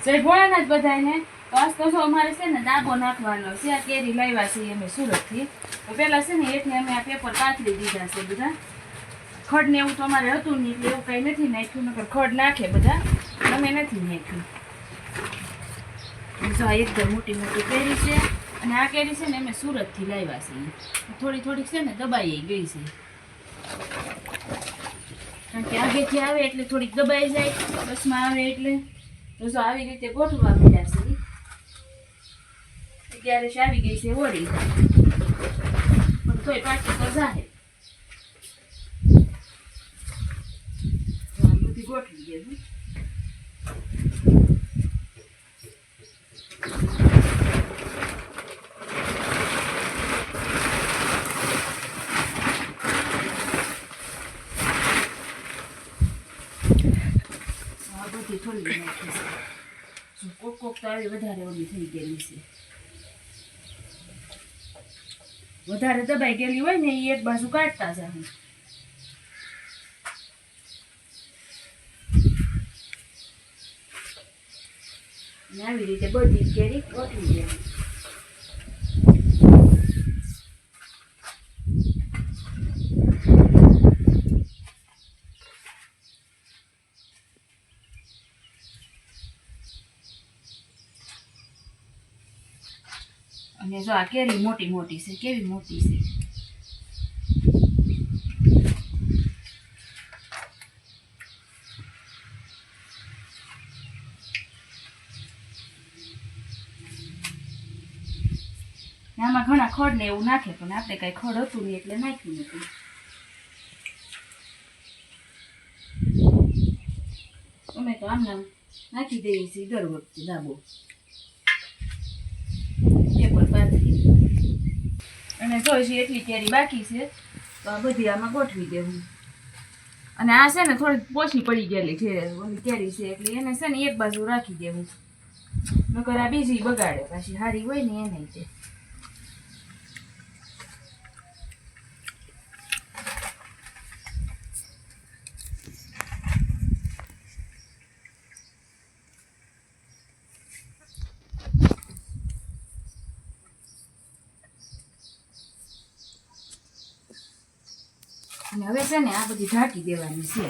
જય ભોળાનાથ બધાને. તો આજ તો અમારે છે ને દાબો નાખવાનો છે. આ કેરી લાવ્યા છીએ અમે સુરતથી. તો પહેલાં છે ને એટલે અમે આ પેપર પાથરી દીધા છે બધા. ખડ ને એવું તો અમારે હતું નહીં એટલે એવું કંઈ નથી નાખ્યું. નકર ખડ નાખે બધા, અમે નથી નાખ્યું. જો આ એકદમ મોટી મોટી કેરી છે. અને આ કેરી છે ને અમે સુરતથી લાવ્યા છીએ. થોડી થોડીક છે ને દબાઈ ગઈ છે, કારણ કે આગેથી આવે એટલે થોડીક દબાઈ જાય, બસમાં આવે એટલે. તો જો આવી રીતે ગોઠવા મળ્યા છે. અત્યારે આવી ગઈ છે ઓળી, પણ તોય પાછી તો જાહે. બધી ગોઠવી દેવું. થોડી નાખી છે. કોક કોક તો આવી વધારે ઓલી થઈ ગયેલી છે. વધારે દબાઈ ગયેલી હોય ને એ એક બાજુ કાઢતા જાય. આવી રીતે બધી કેરી ગોઠવી દેવી. અને જો આ કેરી મોટી મોટી છે, કેવી મોટી છે. આમાં ઘણા ખડ ને એવું નાખે, પણ આપણે કઈ ખડ હતું નહીં એટલે નાખ્યું નથી. અમે તો આમ નામ નાખી દઈએ છીએ દર વખતે દાબો. અને જોઈશું એટલી કેરી બાકી છે, તો આ બધી આમાં ગોઠવી દેવું. અને આ છે ને થોડી પોછી પડી ગયેલી છે ઓલી કેરી છે, એટલે એને છે ને એક બાજુ રાખી દેવું. નકર આ બીજી બગાડે, પાછી હારી હોય ને એને છે. અને હવે છે ને આ બધી ઢાંકી દેવાની છે.